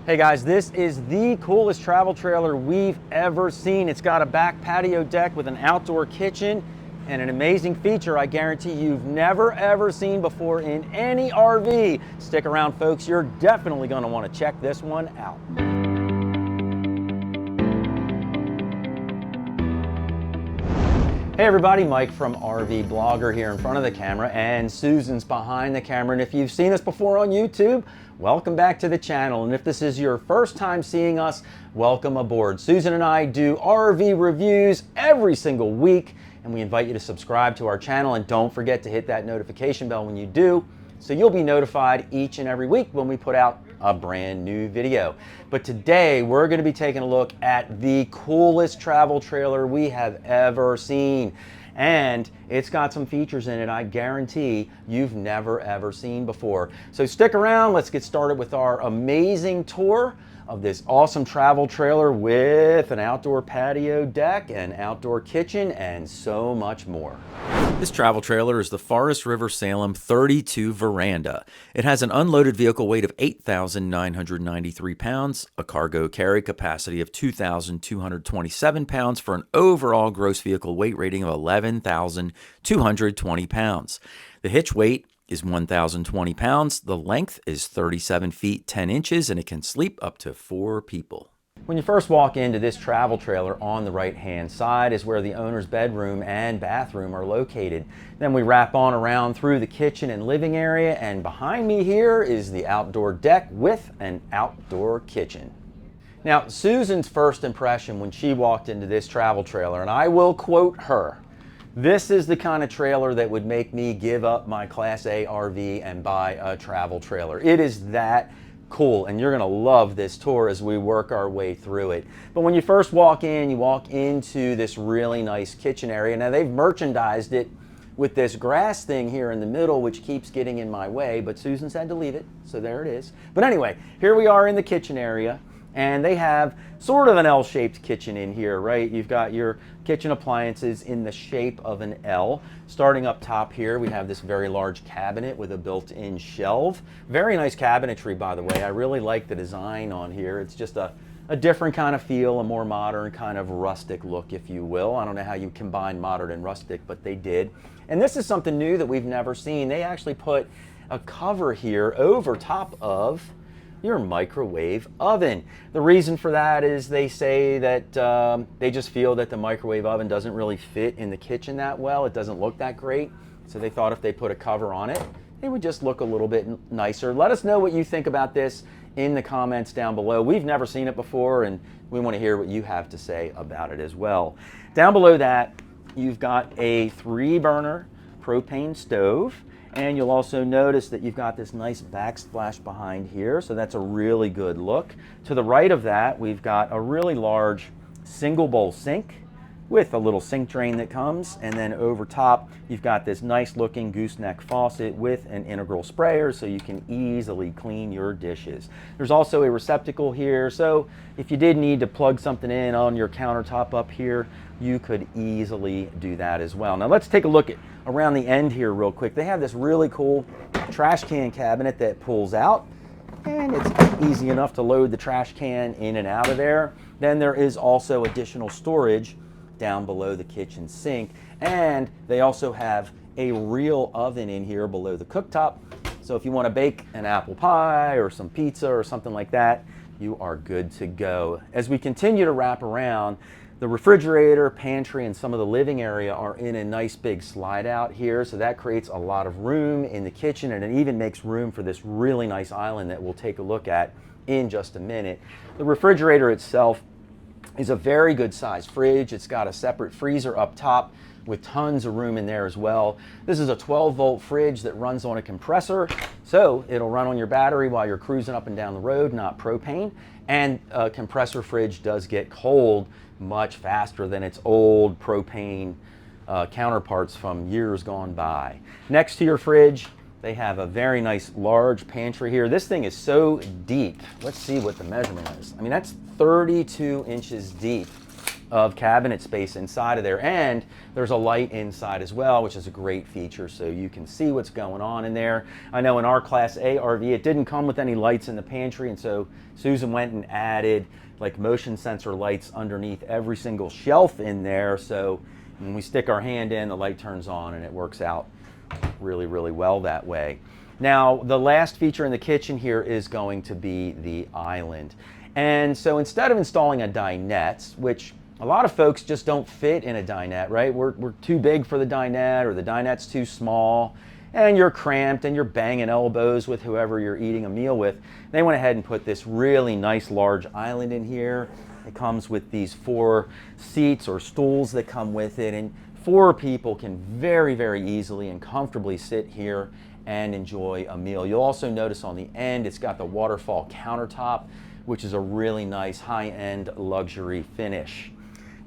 Hey guys, this is the coolest travel trailer we've ever seen. It's got a back patio deck with an outdoor kitchen and an amazing feature I guarantee you've never ever seen before in any RV. Stick around folks, you're definitely going to want to check this one out. Hey everybody, Mike from RVBlogger here in front of the camera, and Susan's behind the camera. And if you've seen us before on YouTube, welcome back to the channel. And if this is your first time seeing us, welcome aboard. Susan and I do RV reviews every single week, and we invite you to subscribe to our channel, and don't forget to hit that notification bell when you do, so you'll be notified each and every week when we put out a brand new video. But today we're going to be taking a look at the coolest travel trailer we have ever seen, and it's got some features in it I guarantee you've never ever seen before. So stick around, let's get started with our amazing tour of this awesome travel trailer with an outdoor patio deck, an outdoor kitchen, and so much more. This travel trailer is the Forest River Salem 32 Veranda. It has an unloaded vehicle weight of 8,993 pounds, a cargo carry capacity of 2,227 pounds for an overall gross vehicle weight rating of 11,220 pounds. The hitch weight is 1,020 pounds, the length is 37 feet 10 inches, and it can sleep up to 4 people. When you first walk into this travel trailer, on the right hand side is where the owner's bedroom and bathroom are located. Then we wrap on around through the kitchen and living area, and behind me here is the outdoor deck with an outdoor kitchen. Now, Susan's first impression when she walked into this travel trailer, and I will quote her, "This is the kind of trailer that would make me give up my Class A RV and buy a travel trailer." It is that cool, and you're gonna love this tour as we work our way through it. But when you first walk in, you walk into this really nice kitchen area. Now they've merchandised it with this grass thing here in the middle, which keeps getting in my way, but Susan said to leave it, so there it is. But anyway, here we are in the kitchen area, and they have sort of an L-shaped kitchen in here, right? You've got your kitchen appliances in the shape of an L. Starting up top here, we have this very large cabinet with a built-in shelf. Very nice cabinetry, by the way. I really like the design on here. It's just a different kind of feel, a more modern kind of rustic look, if you will. I don't know how you combine modern and rustic, but they did. And this is something new that we've never seen. They actually put a cover here over top of your microwave oven. The reason for that is they say that they just feel that the microwave oven doesn't really fit in the kitchen that well. It doesn't look that great. So they thought if they put a cover on it, it would just look a little bit nicer. Let us know what you think about this in the comments down below. We've never seen it before, and we want to hear what you have to say about it as well. Down below that, you've got a 3-burner propane stove. And you'll also notice that you've got this nice backsplash behind here, so that's a really good look. To the right of that, we've got a really large single bowl sink with a little sink drain that comes, and then over top you've got this nice looking gooseneck faucet with an integral sprayer so you can easily clean your dishes. There's also a receptacle here, so if you did need to plug something in on your countertop up here, you could easily do that as well. Now let's take a look at around the end here real quick. They have this really cool trash can cabinet that pulls out, and it's easy enough to load the trash can in and out of there. Then there is also additional storage down below the kitchen sink, and they also have a real oven in here below the cooktop, so if you want to bake an apple pie or some pizza or something like that, you are good to go. As we continue to wrap around, the refrigerator, pantry, and some of the living area are in a nice big slide out here, so that creates a lot of room in the kitchen, and it even makes room for this really nice island that we'll take a look at in just a minute. The refrigerator itself is a very good size fridge. It's got a separate freezer up top with tons of room in there as well. This is a 12-volt fridge that runs on a compressor, so it'll run on your battery while you're cruising up and down the road, not propane. And a compressor fridge does get cold much faster than its old propane counterparts from years gone by. Next to your fridge, they have a very nice large pantry here. This thing is so deep. Let's see what the measurement is. I mean, that's 32 inches deep. of cabinet space inside of there, and there's a light inside as well, which is a great feature, so you can see what's going on in there. I know in our Class A RV it didn't come with any lights in the pantry, and so Susan went and added like motion sensor lights underneath every single shelf in there, so when we stick our hand in, the light turns on, and it works out really, really well that way. Now, the last feature in the kitchen here is going to be the island. And so instead of installing a dinette, which a lot of folks just don't fit in a dinette, right? We're too big for the dinette, or the dinette's too small, and you're cramped and you're banging elbows with whoever you're eating a meal with. They went ahead and put this really nice large island in here. It comes with these 4 seats or stools that come with it, and 4 people can very, very easily and comfortably sit here and enjoy a meal. You'll also notice on the end it's got the waterfall countertop, which is a really nice high-end luxury finish.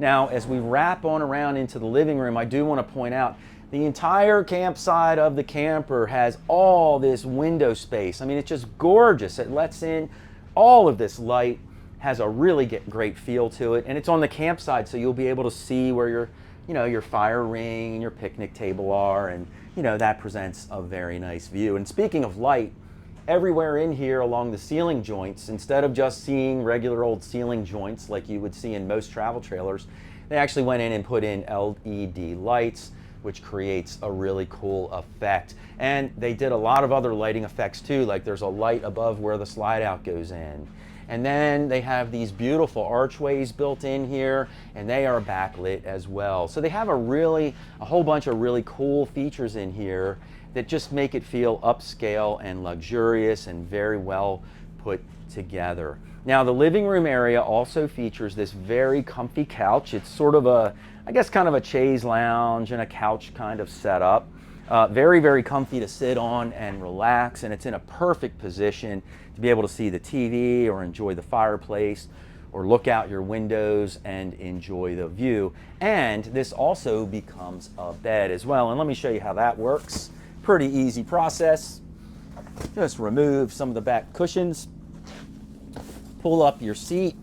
Now, as we wrap on around into the living room, I do want to point out the entire campsite of the camper has all this window space. I mean, it's just gorgeous. It lets in all of this light, has a really great feel to it, and it's on the campsite, so you'll be able to see where your fire ring and your picnic table are, and that presents a very nice view. And speaking of light, everywhere in here along the ceiling joints, instead of just seeing regular old ceiling joints like you would see in most travel trailers, they actually went in and put in LED lights, which creates a really cool effect. And they did a lot of other lighting effects too, like there's a light above where the slide out goes in. And then they have these beautiful archways built in here, and they are backlit as well. So they have a whole bunch of really cool features in here that just make it feel upscale and luxurious and very well put together. Now, the living room area also features this very comfy couch. It's sort of I guess kind of a chaise lounge and a couch kind of setup. Very, very comfy to sit on and relax, and it's in a perfect position to be able to see the TV or enjoy the fireplace or look out your windows and enjoy the view. And this also becomes a bed as well, and let me show you how that works. Pretty easy process. Just remove some of the back cushions, pull up your seat,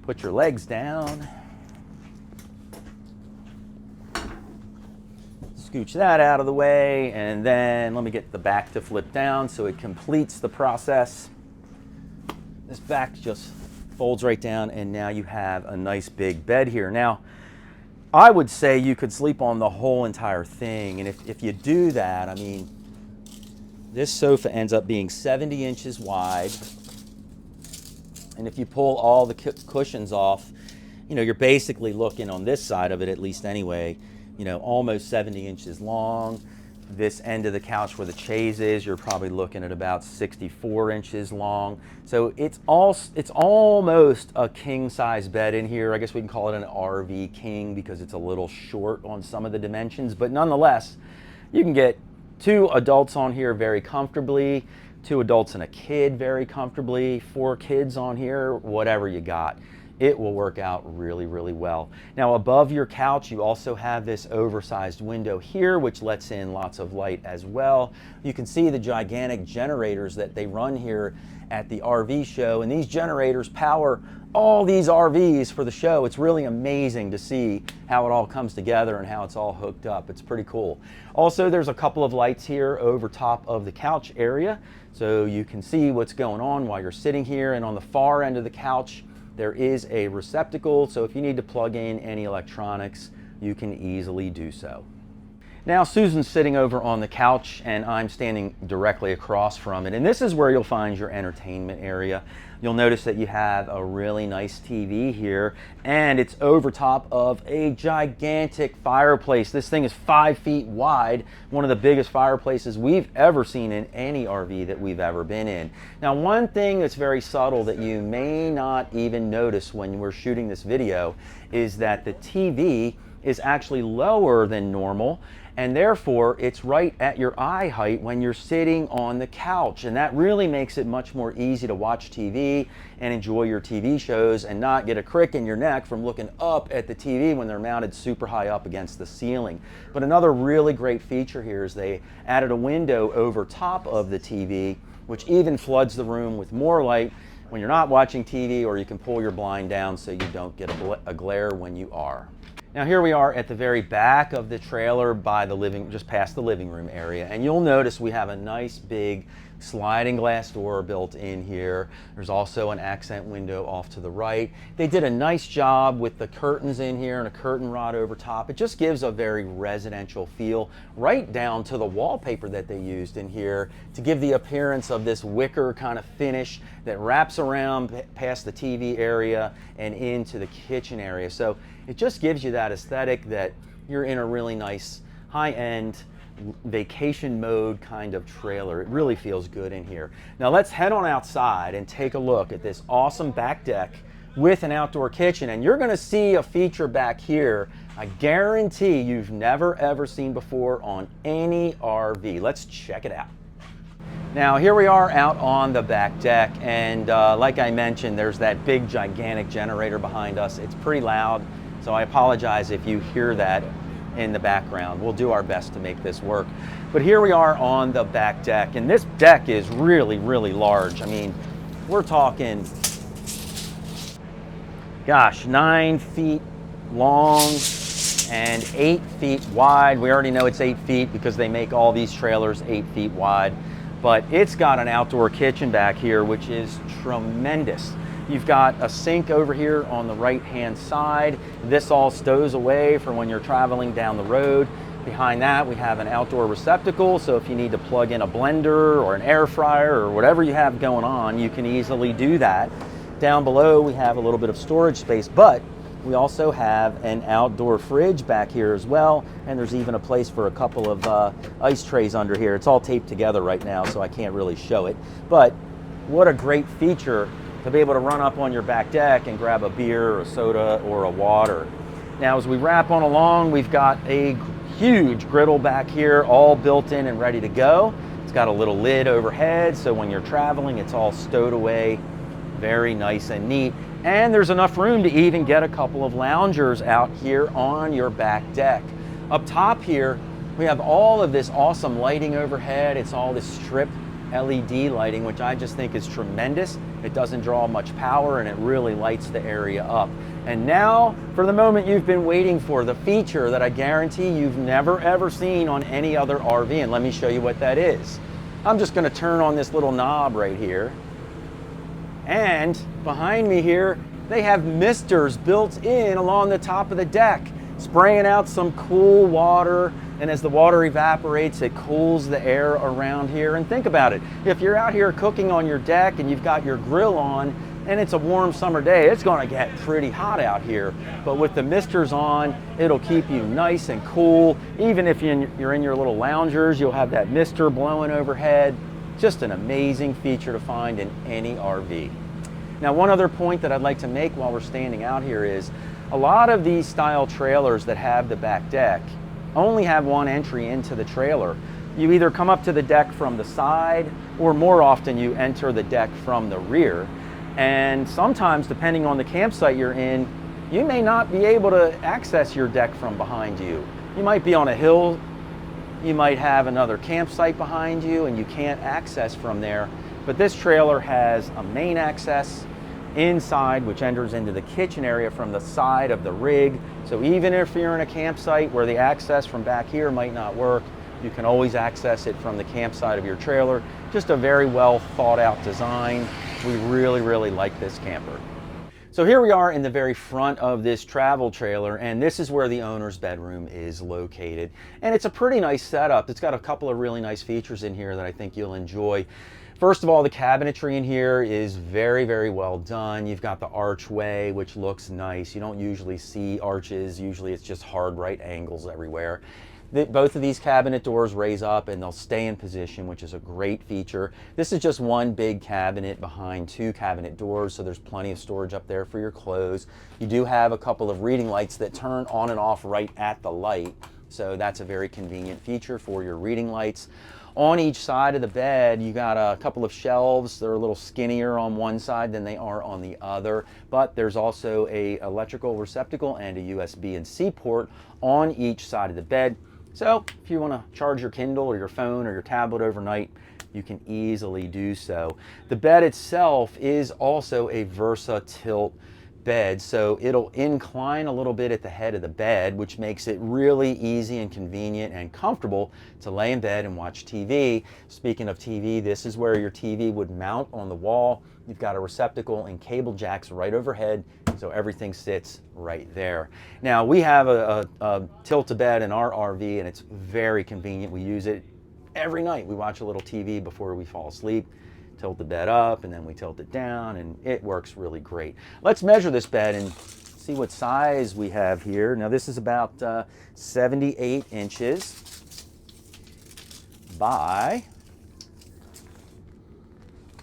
put your legs down, scooch that out of the way, and then let me get the back to flip down so it completes the process. This back just folds right down, and now you have a nice big bed here. Now, I would say you could sleep on the whole entire thing, and if you do that, I mean, this sofa ends up being 70 inches wide, and if you pull all the cushions off, you're basically looking on this side of it, at least anyway, almost 70 inches long. This end of the couch where the chaise is, you're probably looking at about 64 inches long. So it's almost a king size bed in here. I guess we can call it an RV king because it's a little short on some of the dimensions, but nonetheless, you can get 2 adults on here very comfortably, 2 adults and a kid very comfortably, 4 kids on here, whatever you got. It will work out really, really well. Now, above your couch, you also have this oversized window here, which lets in lots of light as well. You can see the gigantic generators that they run here at the RV show, and these generators power all these RVs for the show. It's really amazing to see how it all comes together and how it's all hooked up. It's pretty cool. Also, there's a couple of lights here over top of the couch area, so you can see what's going on while you're sitting here. And on the far end of the couch, there is a receptacle, so if you need to plug in any electronics, you can easily do so. Now, Susan's sitting over on the couch, and I'm standing directly across from it, and this is where you'll find your entertainment area. You'll notice that you have a really nice TV here, and it's over top of a gigantic fireplace. This thing is 5 feet wide, one of the biggest fireplaces we've ever seen in any RV that we've ever been in. Now, one thing that's very subtle that you may not even notice when we're shooting this video is that the TV is actually lower than normal, and therefore it's right at your eye height when you're sitting on the couch, and that really makes it much more easy to watch TV and enjoy your TV shows and not get a crick in your neck from looking up at the TV when they're mounted super high up against the ceiling. But another really great feature here is they added a window over top of the TV, which even floods the room with more light, when you're not watching TV, or you can pull your blind down so you don't get a glare when you are. Now here we are at the very back of the trailer by the just past the living room area, and you'll notice we have a nice big sliding glass door built in here. There's also an accent window off to the right. They did a nice job with the curtains in here and a curtain rod over top. It just gives a very residential feel, right down to the wallpaper that they used in here to give the appearance of this wicker kind of finish that wraps around past the TV area and into the kitchen area. So it just gives you that aesthetic that you're in a really nice high-end vacation mode kind of trailer. It really feels good in here. Now let's head on outside and take a look at this awesome back deck with an outdoor kitchen, and you're going to see a feature back here I guarantee you've never ever seen before on any RV. Let's check it out. Now here we are out on the back deck, and like I mentioned, there's that big gigantic generator behind us. It's pretty loud, so I apologize if you hear that in the background. We'll do our best to make this work. But here we are on the back deck, and this deck is really, really large. I mean, we're talking, gosh, 9 feet long and 8 feet wide. We already know it's 8 feet because they make all these trailers 8 feet wide. But it's got an outdoor kitchen back here, which is tremendous. You've got a sink over here on the right-hand side. This all stows away for when you're traveling down the road. Behind that, we have an outdoor receptacle, so if you need to plug in a blender or an air fryer or whatever you have going on, you can easily do that. Down below, we have a little bit of storage space, but we also have an outdoor fridge back here as well, and there's even a place for a couple of ice trays under here. It's all taped together right now, so I can't really show it, but what a great feature to be able to run up on your back deck and grab a beer or a soda or a water. Now as we wrap on along, we've got a huge griddle back here, all built in and ready to go. It's got a little lid overhead, so when you're traveling, it's all stowed away, very nice and neat. And there's enough room to even get a couple of loungers out here on your back deck. Up top here, we have all of this awesome lighting overhead. It's all this strip LED lighting, which I just think is tremendous. It doesn't draw much power and it really lights the area up. And now for the moment you've been waiting for, the feature that I guarantee you've never ever seen on any other RV, and let me show you what that is. I'm just going to turn on this little knob right here, and behind me here they have misters built in along the top of the deck, spraying out some cool water, and as the water evaporates, it cools the air around here. And think about it, if you're out here cooking on your deck and you've got your grill on and it's a warm summer day, it's going to get pretty hot out here, but with the misters on, it'll keep you nice and cool. Even if you're in your little loungers, you'll have that mister blowing overhead. Just an amazing feature to find in any RV. Now, one other point that I'd like to make while we're standing out here is a lot of these style trailers that have the back deck only have one entry into the trailer. You either come up to the deck from the side, or more often you enter the deck from the rear. And sometimes, depending on the campsite you're in, you may not be able to access your deck from behind you. You might be on a hill, you might have another campsite behind you, and you can't access from there. But this trailer has a main access inside, which enters into the kitchen area from the side of the rig. So even if you're in a campsite where the access from back here might not work, you can always access it from the campsite of your trailer. Just a very well thought out design. We really, really like this camper. So here we are in the very front of this travel trailer, and this is where the owner's bedroom is located. And it's a pretty nice setup. It's got a couple of really nice features in here that I think you'll enjoy. First of all, the cabinetry in here is very, very well done. You've got the archway, which looks nice. You don't usually see arches. Usually it's just hard right angles everywhere. Both of these cabinet doors raise up and they'll stay in position, which is a great feature. This is just one big cabinet behind two cabinet doors, so there's plenty of storage up there for your clothes. You do have a couple of reading lights that turn on and off right at the light, so that's a very convenient feature for your reading lights. On each side of the bed, you got a couple of shelves. They're a little skinnier on one side than they are on the other, but there's also an electrical receptacle and a USB and C port on each side of the bed. So if you want to charge your Kindle or your phone or your tablet overnight, you can easily do so. The bed itself is also a Versa tilt bed, so it'll incline a little bit at the head of the bed, which makes it really easy and convenient and comfortable to lay in bed and watch TV. Speaking of TV, this is where your TV would mount on the wall. You've got a receptacle and cable jacks right overhead, so everything sits right there. Now, we have a tilt-a-bed in our RV, and it's very convenient. We use it every night. We watch a little TV before we fall asleep, tilt the bed up, and then we tilt it down, and it works really great. Let's measure this bed and see what size we have here. Now, this is about 78 inches by,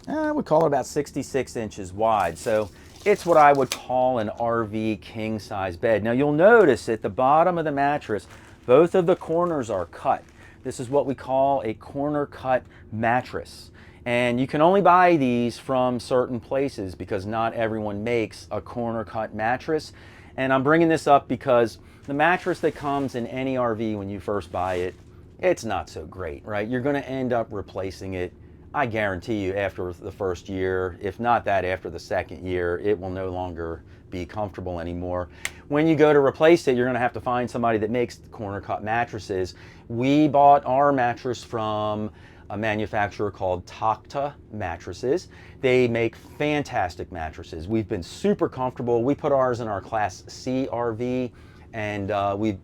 I would call it about 66 inches wide. So it's what I would call an RV king size bed. Now, you'll notice at the bottom of the mattress, both of the corners are cut. This is what we call a corner cut mattress. And you can only buy these from certain places because not everyone makes a corner cut mattress. And I'm bringing this up because the mattress that comes in any RV when you first buy it, it's not so great, right? You're going to end up replacing it, I guarantee you, after the first year. If not that, after the second year, it will no longer be comfortable anymore. When you go to replace it, you're going to have to find somebody that makes corner cut mattresses. We bought our mattress from a manufacturer called Takta mattresses. They make fantastic mattresses. We've been super comfortable. We put ours in our Class C RV, and we've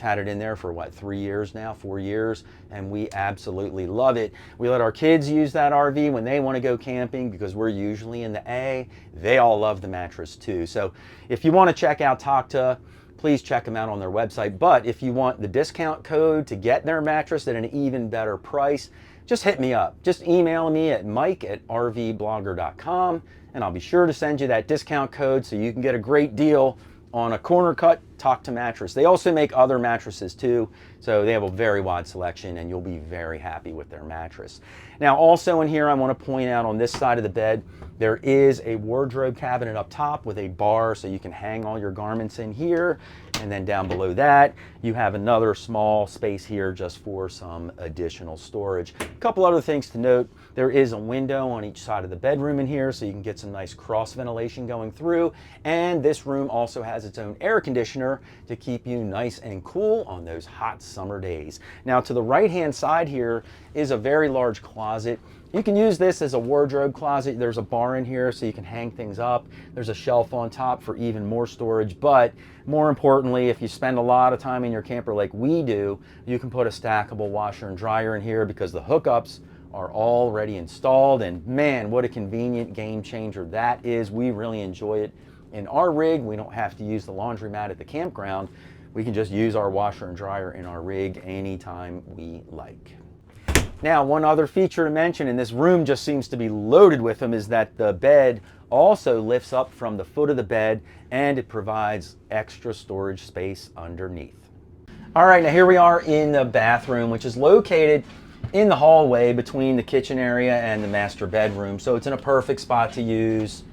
had it in there for what, 3 years now, 4 years, and we absolutely love it. We let our kids use that RV when they want to go camping because we're usually in the A. They all love the mattress too. So if you want to check out Takta, please check them out on their website. But if you want the discount code to get their mattress at an even better price, just hit me up. Just email me at mike@rvblogger.com, and I'll be sure to send you that discount code so you can get a great deal on a corner cut Takta mattress. They also make other mattresses too, so they have a very wide selection, and you'll be very happy with their mattress. Now, also in here, I want to point out on this side of the bed, there is a wardrobe cabinet up top with a bar so you can hang all your garments in here. And then down below that, you have another small space here just for some additional storage. A couple other things to note. There is a window on each side of the bedroom in here so you can get some nice cross ventilation going through. And this room also has its own air conditioner to keep you nice and cool on those hot summer days. Now, to the right-hand side here is a very large closet. You can use this as a wardrobe closet. There's a bar in here so you can hang things up. There's a shelf on top for even more storage. But more importantly, if you spend a lot of time in your camper like we do, you can put a stackable washer and dryer in here because the hookups are already installed. And man, what a convenient game changer that is. We really enjoy it in our rig. We don't have to use the laundromat at the campground. We can just use our washer and dryer in our rig anytime we like. Now, one other feature to mention, and this room just seems to be loaded with them, is that the bed also lifts up from the foot of the bed and it provides extra storage space underneath. All right, now here we are in the bathroom, which is located in the hallway between the kitchen area and the master bedroom. So it's in a perfect spot to use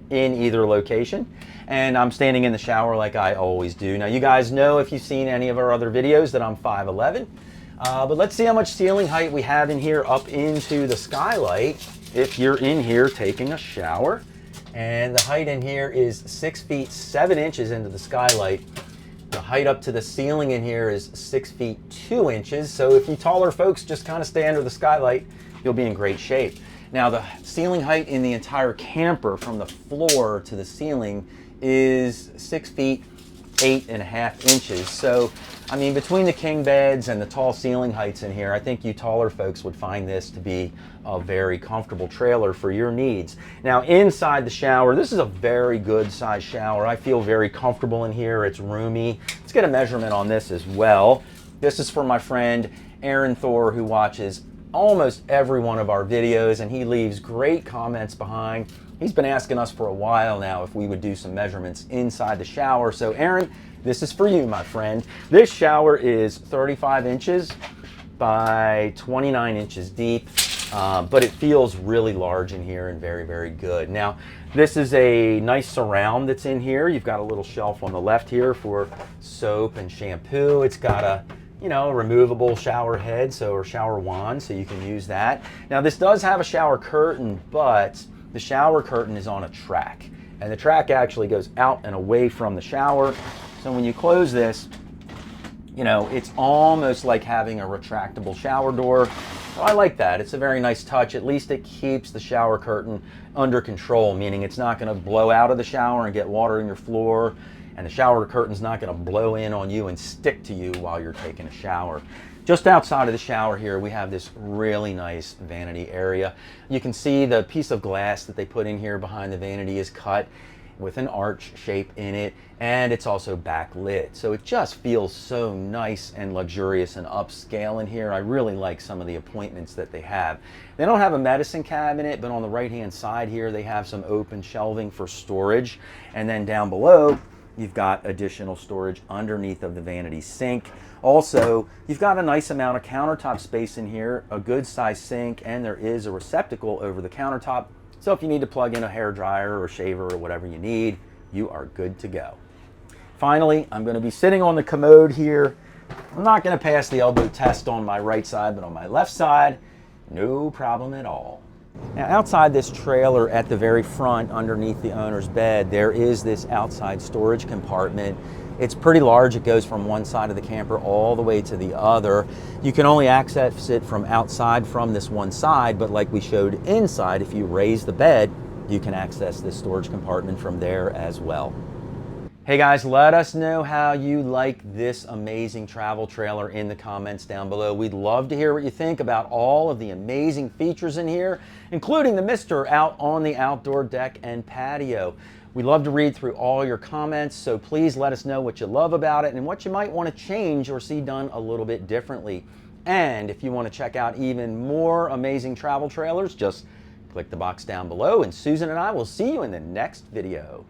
in either location. And I'm standing in the shower like I always do. Now, you guys know, if you've seen any of our other videos, that I'm 5'11". But let's see how much ceiling height we have in here up into the skylight if you're in here taking a shower. And the height in here is 6 feet 7 inches into the skylight. The height up to the ceiling in here is 6 feet 2 inches. So if you taller folks just kind of stay under the skylight, you'll be in great shape. Now, the ceiling height in the entire camper from the floor to the ceiling is 6 feet 8.5 inches. So, I mean, between the king beds and the tall ceiling heights in here, I think you taller folks would find this to be a very comfortable trailer for your needs. Now, inside the shower, this is a very good size shower. I feel very comfortable in here. It's roomy. Let's get a measurement on this as well. This is for my friend Aaron Thor, who watches almost every one of our videos, and he leaves great comments behind. He's been asking us for a while now if we would do some measurements inside the shower. So Aaron, this is for you, my friend. This shower is 35 inches by 29 inches deep, but it feels really large in here and very, very good. Now, this is a nice surround that's in here. You've got a little shelf on the left here for soap and shampoo. It's got a you know, a removable shower head, or shower wand, so you can use that. Now this does have a shower curtain, but the shower curtain is on a track, and the track actually goes out and away from the shower. So when you close this, you know, it's almost like having a retractable shower door. So I like that. It's a very nice touch. At least it keeps the shower curtain under control, meaning it's not going to blow out of the shower and get water in your floor, and the shower curtain's not going to blow in on you and stick to you while you're taking a shower. Just outside of the shower here, we have this really nice vanity area. You can see the piece of glass that they put in here behind the vanity is cut with an arch shape in it, and it's also backlit. So it just feels so nice and luxurious and upscale in here. I really like some of the appointments that they have. They don't have a medicine cabinet, but on the right-hand side here, they have some open shelving for storage. And then down below, you've got additional storage underneath of the vanity sink. Also, you've got a nice amount of countertop space in here, a good size sink, and there is a receptacle over the countertop. So if you need to plug in a hair dryer or shaver or whatever you need, you are good to go. Finally, I'm going to be sitting on the commode here. I'm not going to pass the elbow test on my right side, but on my left side, no problem at all. Now outside this trailer at the very front underneath the owner's bed, there is this outside storage compartment. It's pretty large. It goes from one side of the camper all the way to the other. You can only access it from outside from this one side, but like we showed inside, if you raise the bed, you can access this storage compartment from there as well. Hey guys, let us know how you like this amazing travel trailer in the comments down below. We'd love to hear what you think about all of the amazing features in here, including the mister out on the outdoor deck and patio. We love to read through all your comments, so please let us know what you love about it and what you might want to change or see done a little bit differently. And if you want to check out even more amazing travel trailers, just click the box down below, and Susan and I will see you in the next video.